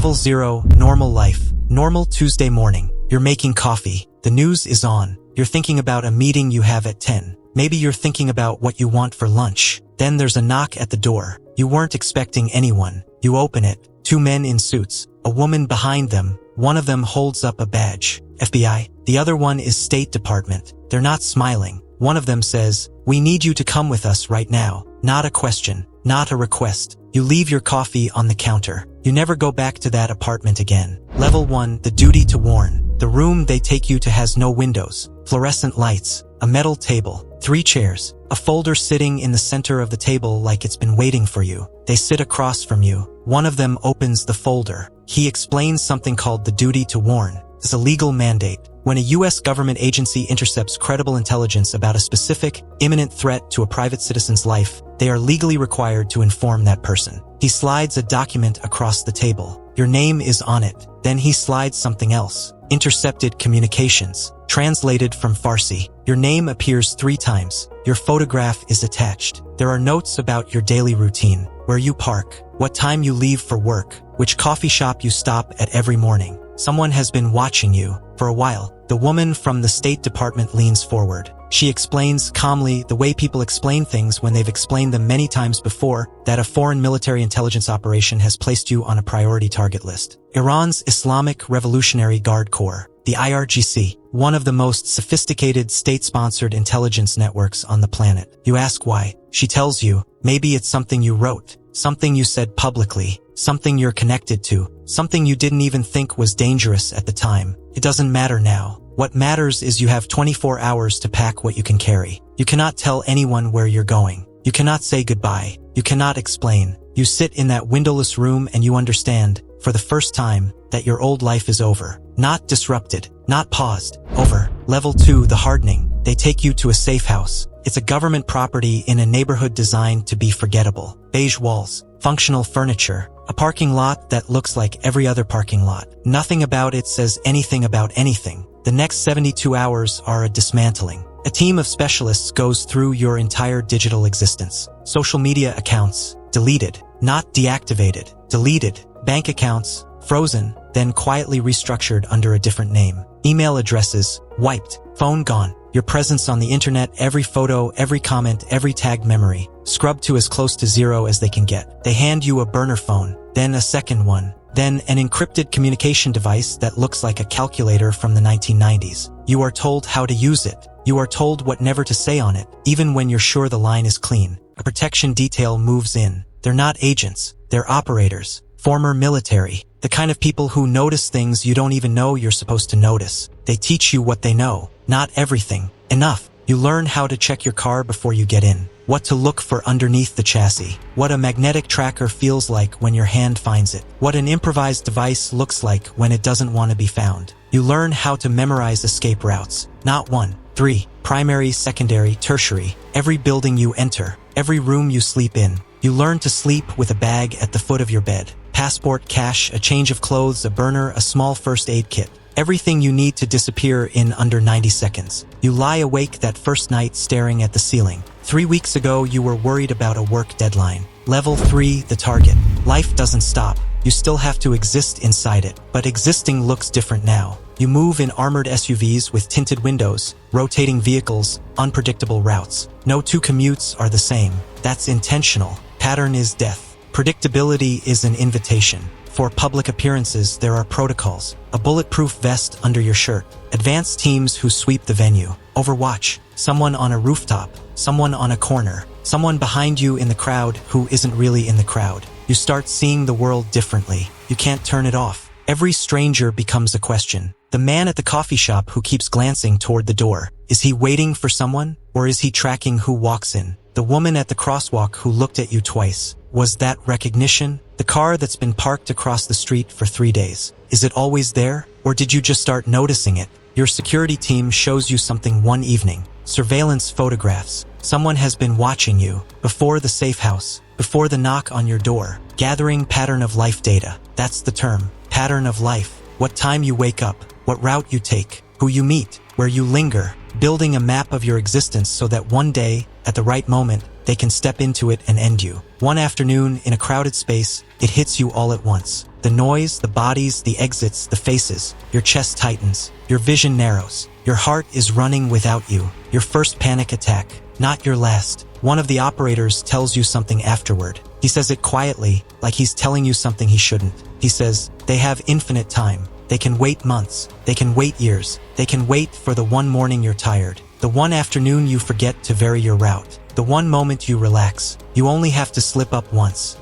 Level 0, normal life. Normal Tuesday morning. You're making coffee. The news is on. You're thinking about a meeting you have at 10. Maybe you're thinking about what you want for lunch. Then there's a knock at the door. You weren't expecting anyone. You open it. 2 men in suits. A woman behind them. One of them holds up a badge. FBI. The other one is State Department. They're not smiling. One of them says, "We need you to come with us right now." Not a question. Not a request. You leave your coffee on the counter. You never go back to that apartment again. Level 1, the duty to warn. The room they take you to has no windows, fluorescent lights, a metal table, 3 chairs, a folder sitting in the center of the table like it's been waiting for you. They sit across from you. One of them opens the folder. He explains something called the duty to warn. It's a legal mandate. When a U.S. government agency intercepts credible intelligence about a specific, imminent threat to a private citizen's life, they are legally required to inform that person. He slides a document across the table. Your name is on it. Then he slides something else. Intercepted communications. Translated from Farsi. Your name appears 3 times. Your photograph is attached. There are notes about your daily routine, where you park, what time you leave for work, which coffee shop you stop at every morning. Someone has been watching you for a while. The woman from the State Department leans forward. She explains calmly, the way people explain things when they've explained them many times before, that a foreign military intelligence operation has placed you on a priority target list. Iran's Islamic Revolutionary Guard Corps, the IRGC, one of the most sophisticated state-sponsored intelligence networks on the planet. You ask why. She tells you, maybe it's something you wrote, something you said publicly, something you're connected to, something you didn't even think was dangerous at the time. It doesn't matter now. What matters is you have 24 hours to pack what you can carry. You cannot tell anyone where you're going. You cannot say goodbye. You cannot explain. You sit in that windowless room and you understand, for the first time, that your old life is over. Not disrupted. Not paused. Over. Level 2, the hardening. They take you to a safe house. It's a government property in a neighborhood designed to be forgettable. Beige walls. Functional furniture. A parking lot that looks like every other parking lot. Nothing about it says anything about anything. The next 72 hours are a dismantling. A team of specialists goes through your entire digital existence. Social media accounts, deleted, not deactivated, deleted. Bank accounts, frozen, then quietly restructured under a different name. Email addresses, wiped. Phone gone. Your presence on the internet, every photo, every comment, every tagged memory, scrubbed to as close to 0 as they can get. They hand you a burner phone, then a second one, then an encrypted communication device that looks like a calculator from the 1990s. You are told how to use it. You are told what never to say on it, even when you're sure the line is clean. A protection detail moves in. They're not agents. They're operators. Former military. The kind of people who notice things you don't even know you're supposed to notice. They teach you what they know. Not everything. Enough. You learn how to check your car before you get in. What to look for underneath the chassis. What a magnetic tracker feels like when your hand finds it. What an improvised device looks like when it doesn't want to be found. You learn how to memorize escape routes. Not 1, 3. Primary, secondary, tertiary. Every building you enter. Every room you sleep in. You learn to sleep with a bag at the foot of your bed. Passport, cash, a change of clothes, a burner, a small first aid kit. Everything you need to disappear in under 90 seconds. You lie awake that first night staring at the ceiling. 3 weeks ago, you were worried about a work deadline. Level 3, the target. Life doesn't stop. You still have to exist inside it, but existing looks different now. You move in armored SUVs with tinted windows, rotating vehicles, unpredictable routes. No 2 commutes are the same. That's intentional. Pattern is death. Predictability is an invitation. For public appearances, there are protocols. A bulletproof vest under your shirt. Advanced teams who sweep the venue. Overwatch. Someone on a rooftop. Someone on a corner. Someone behind you in the crowd who isn't really in the crowd. You start seeing the world differently. You can't turn it off. Every stranger becomes a question. The man at the coffee shop who keeps glancing toward the door. Is he waiting for someone? Or is he tracking who walks in? The woman at the crosswalk who looked at you twice. Was that recognition? The car that's been parked across the street for 3 days. Is it always there? Or did you just start noticing it? Your security team shows you something one evening. Surveillance photographs. Someone has been watching you. Before the safe house. Before the knock on your door. Gathering pattern of life data. That's the term. Pattern of life. What time you wake up. What route you take. Who you meet. Where you linger. Building a map of your existence so that one day, at the right moment, they can step into it and end you. One afternoon, in a crowded space, it hits you all at once. The noise, the bodies, the exits, the faces. Your chest tightens. Your vision narrows. Your heart is running without you. Your first panic attack, not your last. One of the operators tells you something afterward. He says it quietly, like he's telling you something he shouldn't. He says, they have infinite time. They can wait months. They can wait years. They can wait for the one morning you're tired. The one afternoon you forget to vary your route. The one moment you relax. You only have to slip up once.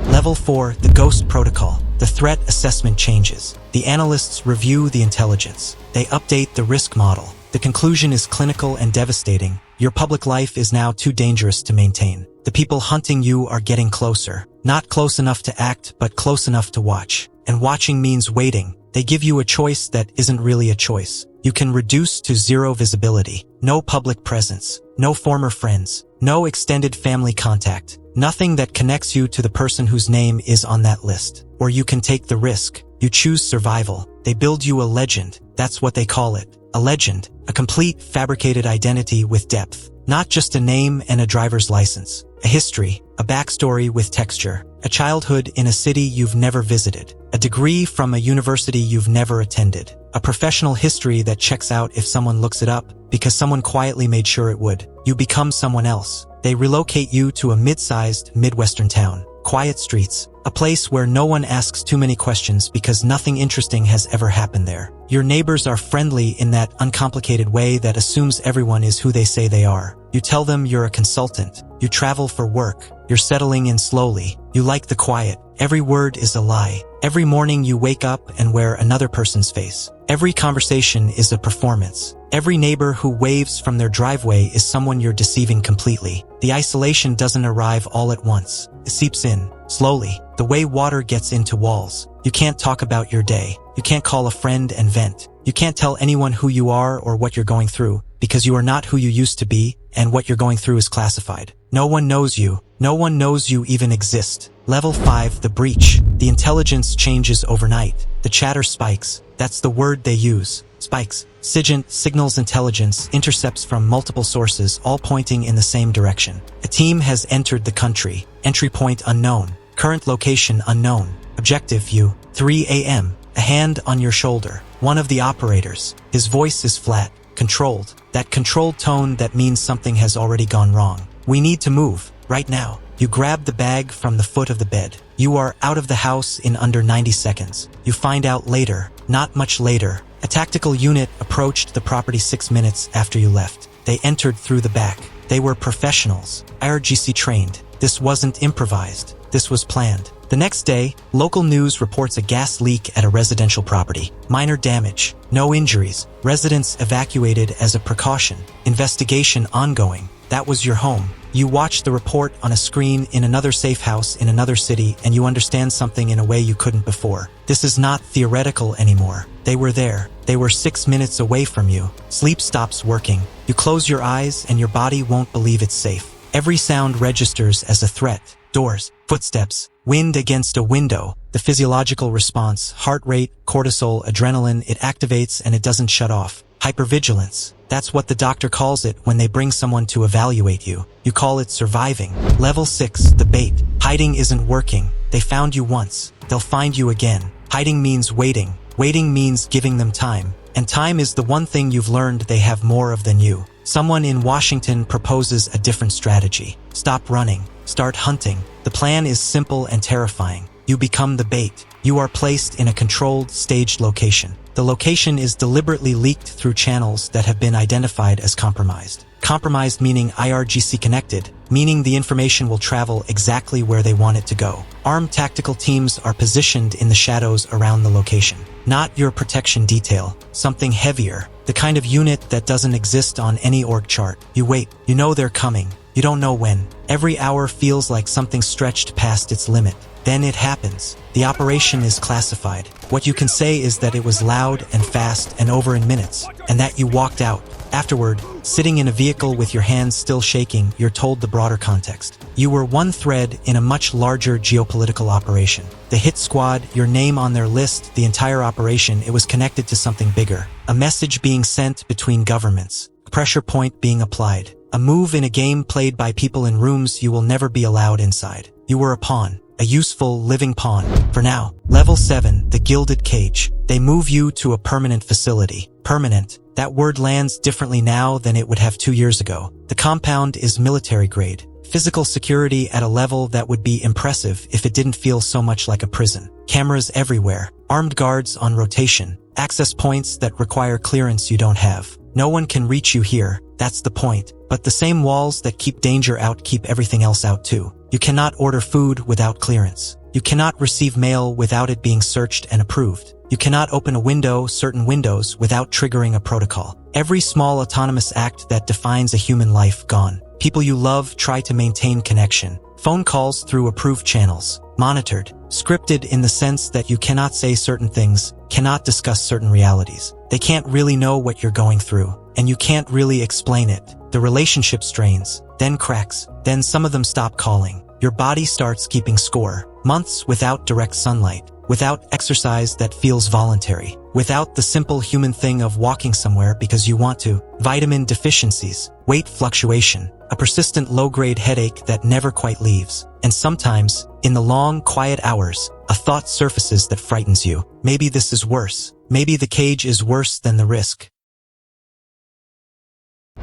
Level 4, the Ghost Protocol. The threat assessment changes. The analysts review the intelligence. They update the risk model. The conclusion is clinical and devastating. Your public life is now too dangerous to maintain. The people hunting you are getting closer. Not close enough to act, but close enough to watch. And watching means waiting. They give you a choice that isn't really a choice. You can reduce to zero visibility. No public presence. No former friends. No extended family contact. Nothing that connects you to the person whose name is on that list. Or you can take the risk. You choose survival. They build you a legend. That's what they call it. A legend. A complete fabricated identity with depth. Not just a name and a driver's license. A history. A backstory with texture. A childhood in a city you've never visited. A degree from a university you've never attended. A professional history that checks out if someone looks it up, because someone quietly made sure it would. You become someone else. They relocate you to a mid-sized, Midwestern town. Quiet streets. A place where no one asks too many questions because nothing interesting has ever happened there. Your neighbors are friendly in that uncomplicated way that assumes everyone is who they say they are. You tell them you're a consultant. You travel for work. You're settling in slowly. You like the quiet. Every word is a lie. Every morning you wake up and wear another person's face. Every conversation is a performance. Every neighbor who waves from their driveway is someone you're deceiving completely. The isolation doesn't arrive all at once. It seeps in, slowly, the way water gets into walls. You can't talk about your day. You can't call a friend and vent. You can't tell anyone who you are or what you're going through, because you are not who you used to be, and what you're going through is classified. No one knows you. No one knows you even exist. Level 5, the breach. The intelligence changes overnight. The chatter spikes. That's the word they use. Spikes. SIGINT signals intelligence, intercepts from multiple sources, all pointing in the same direction. A team has entered the country. Entry point unknown. Current location unknown. Objective view. 3 a.m. A hand on your shoulder. One of the operators. His voice is flat, controlled. That controlled tone that means something has already gone wrong. We need to move, right now. You grab the bag from the foot of the bed. You are out of the house in under 90 seconds. You find out later, not much later. A tactical unit approached the property 6 minutes after you left. They entered through the back. They were professionals, IRGC trained. This wasn't improvised. This was planned. The next day, local news reports a gas leak at a residential property. Minor damage. No injuries. Residents evacuated as a precaution. Investigation ongoing. That was your home. You watch the report on a screen in another safe house in another city, and you understand something in a way you couldn't before. This is not theoretical anymore. They were there. They were 6 minutes away from you. Sleep stops working. You close your eyes and your body won't believe it's safe. Every sound registers as a threat. Doors, footsteps, wind against a window. The physiological response, heart rate, cortisol, adrenaline, it activates and it doesn't shut off. Hypervigilance. That's what the doctor calls it when they bring someone to evaluate you. You call it surviving. Level 6, the bait. Hiding isn't working. They found you once. They'll find you again. Hiding means waiting. Waiting means giving them time. And time is the one thing you've learned they have more of than you. Someone in Washington proposes a different strategy. Stop running. Start hunting. The plan is simple and terrifying. You become the bait. You are placed in a controlled, staged location. The location is deliberately leaked through channels that have been identified as compromised. Compromised meaning IRGC connected, meaning the information will travel exactly where they want it to go. Armed tactical teams are positioned in the shadows around the location. Not your protection detail, something heavier, the kind of unit that doesn't exist on any org chart. You wait, you know they're coming. You don't know when. Every hour feels like something stretched past its limit. Then it happens. The operation is classified. What you can say is that it was loud and fast and over in minutes, and that you walked out. Afterward, sitting in a vehicle with your hands still shaking, you're told the broader context. You were one thread in a much larger geopolitical operation. The hit squad, your name on their list, the entire operation, it was connected to something bigger. A message being sent between governments. A pressure point being applied. A move in a game played by people in rooms you will never be allowed inside. You were a pawn. A useful, living pawn. For now. Level 7, the gilded cage. They move you to a permanent facility. Permanent. That word lands differently now than it would have 2 years ago. The compound is military grade. Physical security at a level that would be impressive if it didn't feel so much like a prison. Cameras everywhere. Armed guards on rotation. Access points that require clearance you don't have. No one can reach you here. That's the point. But the same walls that keep danger out keep everything else out too. You cannot order food without clearance. You cannot receive mail without it being searched and approved. You cannot open a window, certain windows, without triggering a protocol. Every small autonomous act that defines a human life gone. People you love try to maintain connection. Phone calls through approved channels. Monitored. Scripted in the sense that you cannot say certain things, cannot discuss certain realities. They can't really know what you're going through, and you can't really explain it. The relationship strains, then cracks, then some of them stop calling. Your body starts keeping score. Months without direct sunlight, without exercise that feels voluntary, without the simple human thing of walking somewhere because you want to. Vitamin deficiencies, weight fluctuation, a persistent low-grade headache that never quite leaves. And sometimes, in the long, quiet hours, a thought surfaces that frightens you. Maybe this is worse. Maybe the cage is worse than the risk.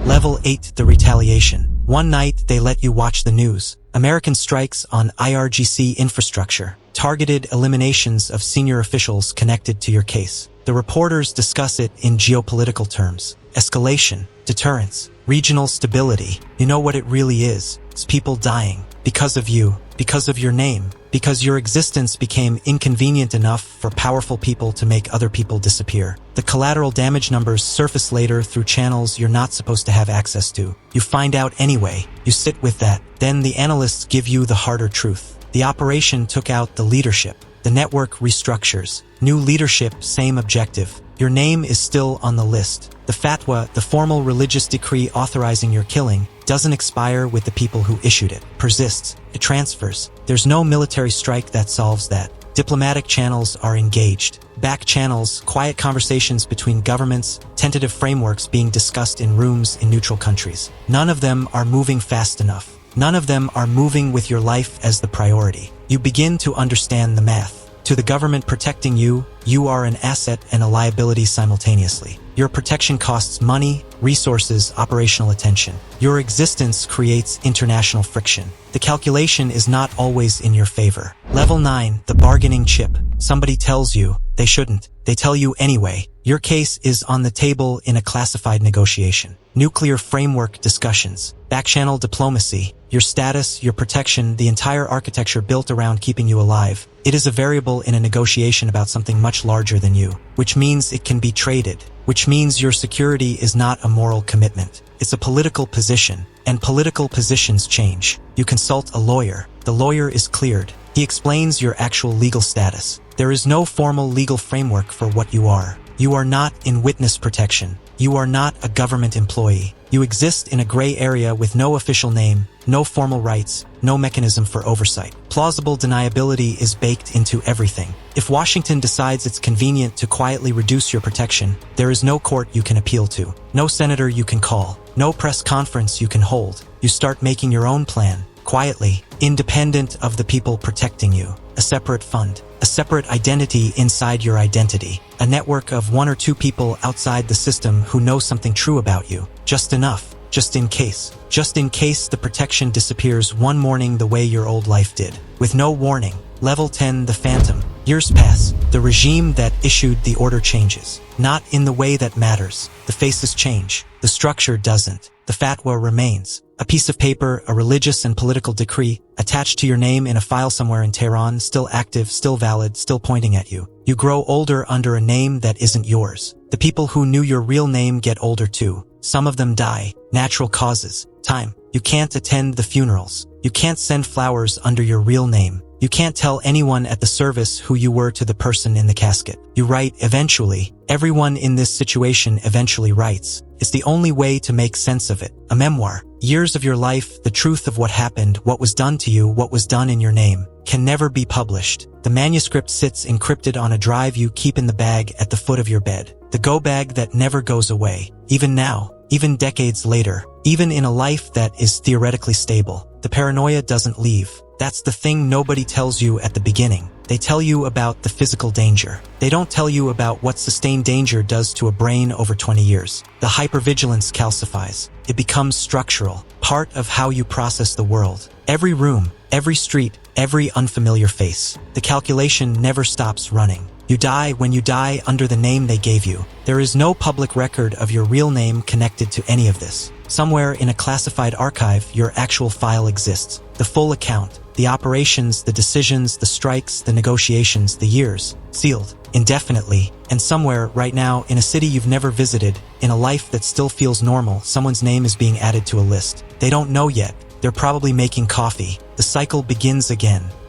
Level 8, the retaliation. One night, they let you watch the news. American strikes on IRGC infrastructure. Targeted eliminations of senior officials connected to your case. The reporters discuss it in geopolitical terms. Escalation, deterrence, regional stability. You know what it really is. It's people dying. Because of you. Because of your name. Because your existence became inconvenient enough for powerful people to make other people disappear. The collateral damage numbers surface later through channels you're not supposed to have access to. You find out anyway. You sit with that. Then the analysts give you the harder truth. The operation took out the leadership. The network restructures. New leadership, same objective. Your name is still on the list. The fatwa, the formal religious decree authorizing your killing, doesn't expire with the people who issued it. Persists. It transfers. There's no military strike that solves that. Diplomatic channels are engaged. Back channels, quiet conversations between governments, tentative frameworks being discussed in rooms in neutral countries. None of them are moving fast enough. None of them are moving with your life as the priority. You begin to understand the math. To the government protecting you, you are an asset and a liability simultaneously. Your protection costs money, resources, operational attention. Your existence creates international friction. The calculation is not always in your favor. Level 9, the bargaining chip. Somebody tells you, they shouldn't. They tell you anyway. Your case is on the table in a classified negotiation. Nuclear framework discussions. Backchannel diplomacy. Your status, your protection, the entire architecture built around keeping you alive. It is a variable in a negotiation about something much larger than you, which means it can be traded, which means your security is not a moral commitment. It's a political position, and political positions change. You consult a lawyer. The lawyer is cleared. He explains your actual legal status. There is no formal legal framework for what you are. You are not in witness protection. You are not a government employee. You exist in a gray area with no official name, no formal rights, no mechanism for oversight. Plausible deniability is baked into everything. If Washington decides it's convenient to quietly reduce your protection, there is no court you can appeal to, no senator you can call, no press conference you can hold. You start making your own plan, quietly, independent of the people protecting you. A separate fund, a separate identity inside your identity, a network of 1 or 2 people outside the system who know something true about you. Just enough, just in case the protection disappears one morning the way your old life did. With no warning. Level 10, the phantom. Years pass. The regime that issued the order changes. Not in the way that matters. The faces change. The structure doesn't. The fatwa remains. A piece of paper, a religious and political decree, attached to your name in a file somewhere in Tehran, still active, still valid, still pointing at you. You grow older under a name that isn't yours. The people who knew your real name get older too. Some of them die. Natural causes. Time. You can't attend the funerals. You can't send flowers under your real name. You can't tell anyone at the service who you were to the person in the casket. You write eventually. Everyone in this situation eventually writes. It's the only way to make sense of it. A memoir. Years of your life, the truth of what happened, what was done to you, what was done in your name, can never be published. The manuscript sits encrypted on a drive you keep in the bag at the foot of your bed. The go bag that never goes away. Even now, even decades later, even in a life that is theoretically stable. The paranoia doesn't leave. That's the thing nobody tells you at the beginning. They tell you about the physical danger. They don't tell you about what sustained danger does to a brain over 20 years. The hypervigilance calcifies. It becomes structural, part of how you process the world. Every room, every street, every unfamiliar face. The calculation never stops running. You die when you die under the name they gave you. There is no public record of your real name connected to any of this. Somewhere in a classified archive, your actual file exists. The full account, the operations, the decisions, the strikes, the negotiations, the years, sealed, indefinitely, and somewhere right now in a city you've never visited, in a life that still feels normal, someone's name is being added to a list. They don't know yet. They're probably making coffee. The cycle begins again.